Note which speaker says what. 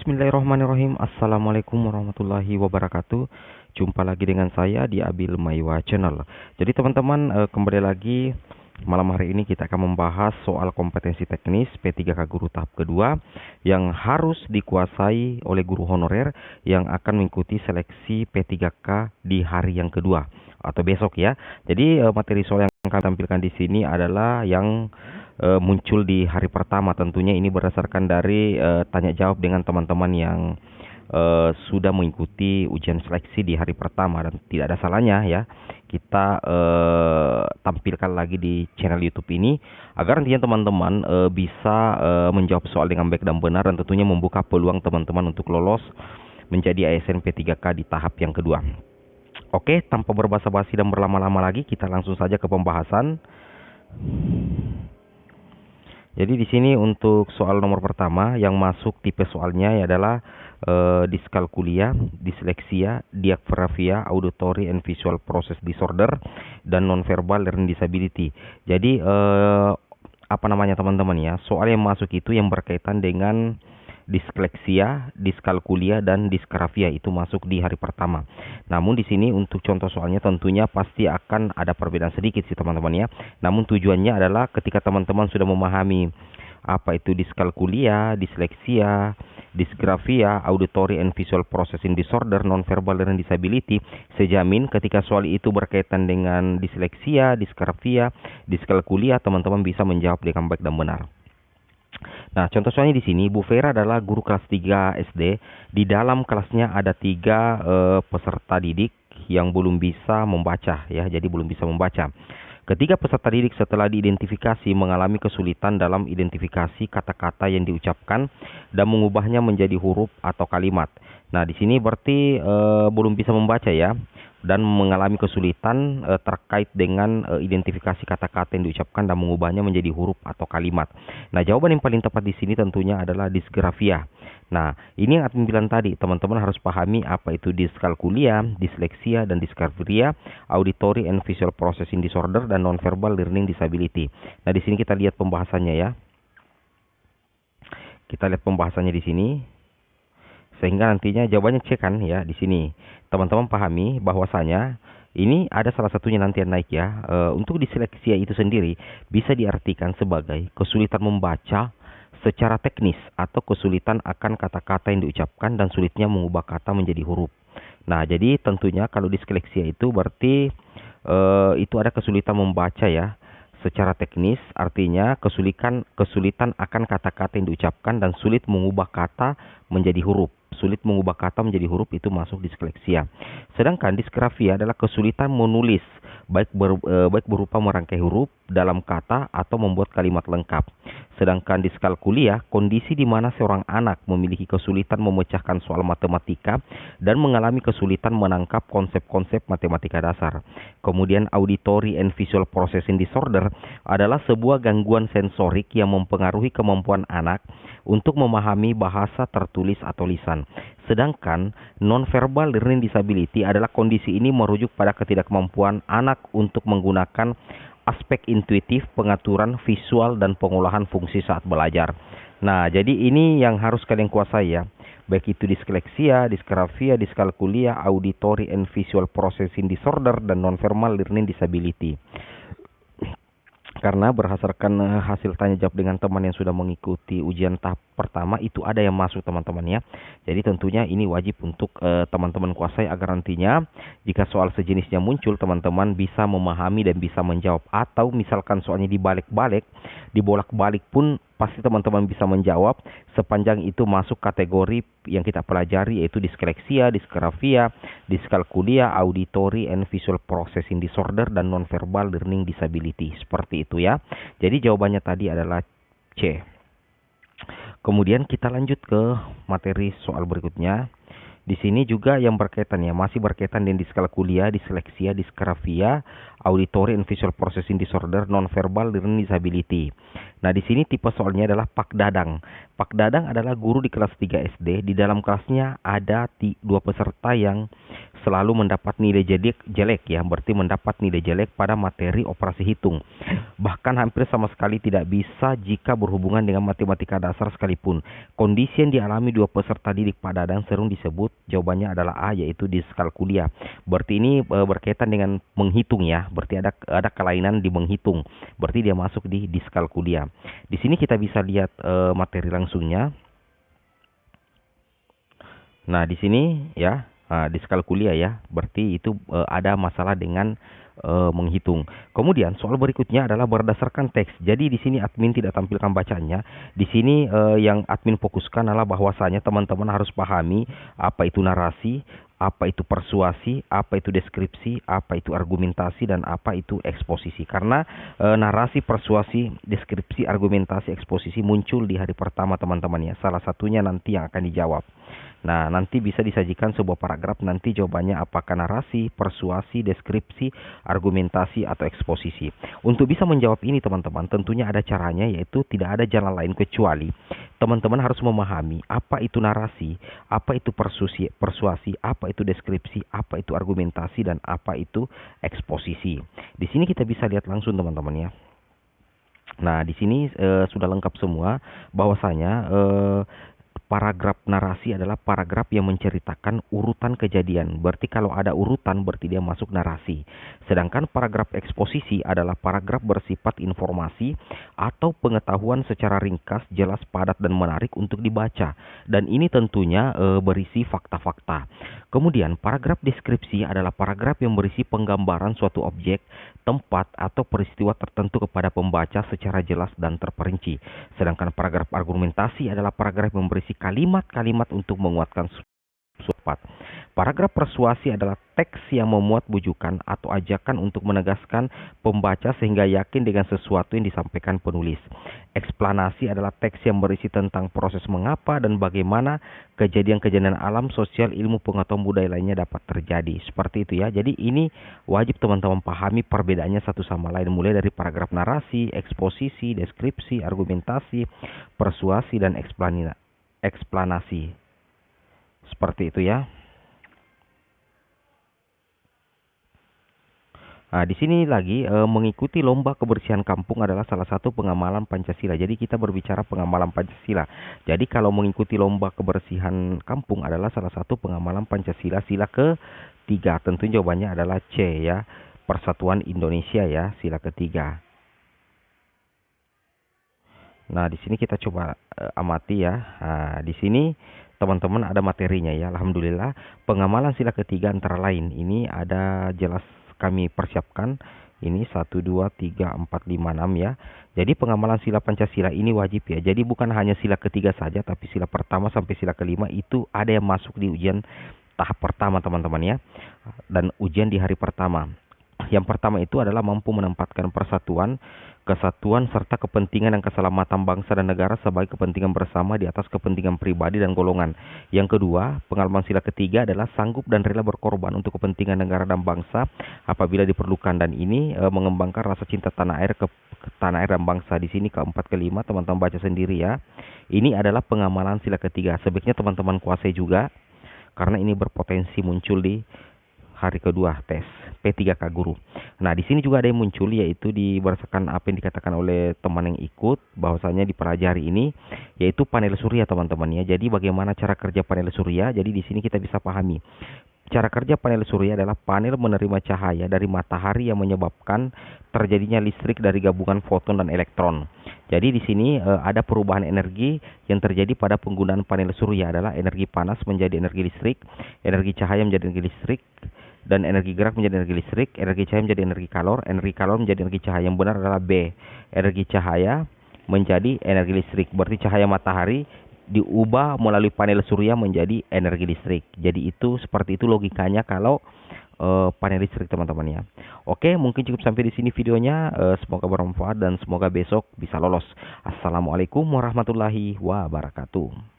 Speaker 1: Bismillahirrahmanirrahim. Assalamualaikum warahmatullahi wabarakatuh. Jumpa lagi dengan saya di Abil Maiwa Channel. Jadi teman-teman, kembali lagi malam hari ini kita akan membahas soal kompetensi teknis P3K Guru tahap kedua yang harus dikuasai oleh guru honorer yang akan mengikuti seleksi P3K di hari yang kedua atau besok ya. Jadi materi soal yang kami tampilkan di sini adalah yang muncul di hari pertama. Tentunya ini berdasarkan dari tanya jawab dengan teman-teman yang sudah mengikuti ujian seleksi di hari pertama, dan tidak ada salahnya ya kita tampilkan lagi di channel YouTube ini agar nantinya teman-teman bisa menjawab soal dengan baik dan benar, dan tentunya membuka peluang teman-teman untuk lolos menjadi ASN P3K di tahap yang kedua. Oke, tanpa berbasa-basi dan berlama-lama lagi, kita langsung saja ke pembahasan. Jadi di sini untuk soal nomor pertama yang masuk tipe soalnya adalah diskalkulia, disleksia, diagrafia, auditory and visual process disorder, dan nonverbal learning disability. Jadi apa namanya teman-teman ya? Soal yang masuk itu yang berkaitan dengan disleksia, diskalkulia, dan disgrafia itu masuk di hari pertama. Namun di sini untuk contoh soalnya tentunya pasti akan ada perbedaan sedikit sih teman-teman ya. Namun tujuannya adalah ketika teman-teman sudah memahami apa itu diskalkulia, disleksia, disgrafia, auditory and visual processing disorder, nonverbal learning disability, sejamin ketika soal itu berkaitan dengan disleksia, disgrafia, diskalkulia, teman-teman bisa menjawab dengan baik dan benar. Nah, contoh soalnya di sini, Bu Vera adalah guru kelas 3 SD. Di dalam kelasnya ada 3 peserta didik yang belum bisa membaca ya, jadi belum bisa membaca. Ketiga peserta didik setelah diidentifikasi mengalami kesulitan dalam identifikasi kata-kata yang diucapkan dan mengubahnya menjadi huruf atau kalimat. Nah, di sini berarti belum bisa membaca ya, dan mengalami kesulitan terkait dengan identifikasi kata-kata yang diucapkan dan mengubahnya menjadi huruf atau kalimat. Nah, jawaban yang paling tepat di sini tentunya adalah disgrafia. Nah, ini yang admin bilang tadi, teman-teman harus pahami apa itu diskalkulia, disleksia, dan disgrafia, auditory and visual processing disorder, dan nonverbal learning disability. Nah, di sini kita lihat pembahasannya ya. Kita lihat pembahasannya di sini. Sehingga nantinya jawabannya C kan ya di sini. Teman-teman pahami bahwasanya ini ada salah satunya nanti yang naik ya. Untuk disleksia itu sendiri bisa diartikan sebagai kesulitan membaca secara teknis atau kesulitan akan kata-kata yang diucapkan dan sulitnya mengubah kata menjadi huruf. Nah, jadi tentunya kalau disleksia itu berarti itu ada kesulitan membaca ya secara teknis, artinya kesulitan akan kata-kata yang diucapkan dan sulit mengubah kata menjadi huruf. Sulit mengubah kata menjadi huruf itu masuk disleksia. Sedangkan disgrafia adalah kesulitan menulis baik berupa merangkai huruf dalam kata atau membuat kalimat lengkap. Sedangkan diskalkulia, kondisi di mana seorang anak memiliki kesulitan memecahkan soal matematika dan mengalami kesulitan menangkap konsep-konsep matematika dasar. Kemudian auditory and visual processing disorder adalah sebuah gangguan sensorik yang mempengaruhi kemampuan anak untuk memahami bahasa tertulis atau lisan. Sedangkan nonverbal learning disability adalah kondisi ini merujuk pada ketidakmampuan anak untuk menggunakan aspek intuitif, pengaturan visual, dan pengolahan fungsi saat belajar. Nah, jadi ini yang harus kalian kuasai ya. Baik itu disleksia, disgrafia, diskalkulia, auditory and visual processing disorder, dan nonverbal learning disability. Karena berdasarkan hasil tanya jawab dengan teman yang sudah mengikuti ujian tahap pertama itu ada yang masuk teman-teman ya. Jadi tentunya ini wajib untuk teman-teman kuasai agar nantinya jika soal sejenisnya muncul teman-teman bisa memahami dan bisa menjawab. Atau misalkan soalnya dibalik-balik, dibolak-balik pun pasti teman-teman bisa menjawab sepanjang itu masuk kategori yang kita pelajari, yaitu disleksia, disgrafia, diskalkulia, auditory and visual processing disorder, dan nonverbal learning disability. Seperti itu ya. Jadi jawabannya tadi adalah C. Kemudian kita lanjut ke materi soal berikutnya. Di sini juga yang berkaitan ya, masih berkaitan dengan diskalkulia, disleksia, disgrafia, auditory and visual processing disorder, nonverbal learning disability. Nah, di sini tipe soalnya adalah Pak Dadang. Pak Dadang adalah guru di kelas 3 SD. Di dalam kelasnya ada dua peserta yang selalu mendapat nilai jelek ya, berarti mendapat nilai jelek pada materi operasi hitung. Bahkan hampir sama sekali tidak bisa jika berhubungan dengan matematika dasar sekalipun. Kondisi yang dialami dua peserta didik Pak Dadang sering disebut, jawabannya adalah A, yaitu diskalkulia. Berarti ini berkaitan dengan menghitung ya, berarti ada kelainan di menghitung. Berarti dia masuk di diskalkulia. Di sini kita bisa lihat materi langsungnya. Nah, di sini ya, diskalkulia ya, berarti itu ada masalah dengan menghitung. Kemudian soal berikutnya adalah berdasarkan teks. Jadi di sini admin tidak tampilkan bacaannya. Di sini yang admin fokuskan adalah bahwasanya teman-teman harus pahami apa itu narasi, apa itu persuasi, apa itu deskripsi, apa itu argumentasi, dan apa itu eksposisi. Karena narasi, persuasi, deskripsi, argumentasi, eksposisi muncul di hari pertama teman-teman ya. Salah satunya nanti yang akan dijawab. Nah, nanti bisa disajikan sebuah paragraf, nanti jawabannya apakah narasi, persuasi, deskripsi, argumentasi, atau eksposisi. Untuk bisa menjawab ini teman-teman, tentunya ada caranya, yaitu tidak ada jalan lain kecuali teman-teman harus memahami apa itu narasi, apa itu persuasi, apa itu deskripsi, apa itu argumentasi, dan apa itu eksposisi. Di sini kita bisa lihat langsung teman-teman ya. Nah, di sini sudah lengkap semua, bahwasanya paragraf narasi adalah paragraf yang menceritakan urutan kejadian. Berarti kalau ada urutan berarti dia masuk narasi. Sedangkan paragraf eksposisi adalah paragraf bersifat informasi atau pengetahuan secara ringkas, jelas, padat, dan menarik untuk dibaca. Dan ini tentunya berisi fakta-fakta. Kemudian paragraf deskripsi adalah paragraf yang berisi penggambaran suatu objek, tempat, atau peristiwa tertentu kepada pembaca secara jelas dan terperinci. Sedangkan paragraf argumentasi adalah paragraf yang berisi kalimat-kalimat untuk menguatkan suatu. Paragraf persuasi adalah teks yang memuat bujukan atau ajakan untuk menegaskan pembaca sehingga yakin dengan sesuatu yang disampaikan penulis. Eksplanasi adalah teks yang berisi tentang proses mengapa dan bagaimana kejadian-kejadian alam, sosial, ilmu, pengetahuan, budaya lainnya dapat terjadi. Seperti itu ya. Jadi ini wajib teman-teman pahami perbedaannya satu sama lain, mulai dari paragraf narasi, eksposisi, deskripsi, argumentasi, persuasi, dan eksplanasi. Seperti itu ya. Nah, di sini lagi mengikuti lomba kebersihan kampung adalah salah satu pengamalan Pancasila. Jadi kita berbicara pengamalan Pancasila. Jadi kalau mengikuti lomba kebersihan kampung adalah salah satu pengamalan Pancasila, sila ketiga. Tentu jawabannya adalah C ya. Persatuan Indonesia ya, sila ketiga. Nah, di sini kita coba amati ya. Nah, di sini teman-teman ada materinya ya. Alhamdulillah, pengamalan sila ketiga antara lain ini ada jelas kami persiapkan. Ini 1, 2, 3, 4, 5, 6 ya. Jadi pengamalan sila Pancasila ini wajib ya. Jadi bukan hanya sila ketiga saja, tapi sila pertama sampai sila kelima itu ada yang masuk di ujian tahap pertama teman-teman ya. Dan ujian di hari pertama. Yang pertama itu adalah mampu menempatkan persatuan, kesatuan, serta kepentingan dan keselamatan bangsa dan negara sebagai kepentingan bersama di atas kepentingan pribadi dan golongan. Yang kedua, pengalaman sila ketiga adalah sanggup dan rela berkorban untuk kepentingan negara dan bangsa apabila diperlukan, dan ini mengembangkan rasa cinta tanah air ke tanah air dan bangsa. Di sini keempat, kelima teman-teman baca sendiri ya. Ini adalah pengamalan sila ketiga. Sebaiknya teman-teman kuasai juga karena ini berpotensi muncul di hari kedua tes P3K guru. Nah, di sini juga ada yang muncul, yaitu berdasarkan apa yang dikatakan oleh teman yang ikut, bahwasanya dipelajari ini yaitu panel surya teman-teman ya. Jadi bagaimana cara kerja panel surya? Jadi di sini kita bisa pahami. Cara kerja panel surya adalah panel menerima cahaya dari matahari yang menyebabkan terjadinya listrik dari gabungan foton dan elektron. Jadi di sini ada perubahan energi yang terjadi pada penggunaan panel surya adalah energi panas menjadi energi listrik, energi cahaya menjadi energi listrik, dan energi gerak menjadi energi listrik, energi cahaya menjadi energi kalor menjadi energi cahaya. Yang benar adalah B, energi cahaya menjadi energi listrik. Berarti cahaya matahari diubah melalui panel surya menjadi energi listrik. Jadi itu seperti itu logikanya kalau panel listrik teman-teman ya. Oke, mungkin cukup sampai di sini videonya. Semoga bermanfaat dan semoga besok bisa lolos. Assalamualaikum warahmatullahi wabarakatuh.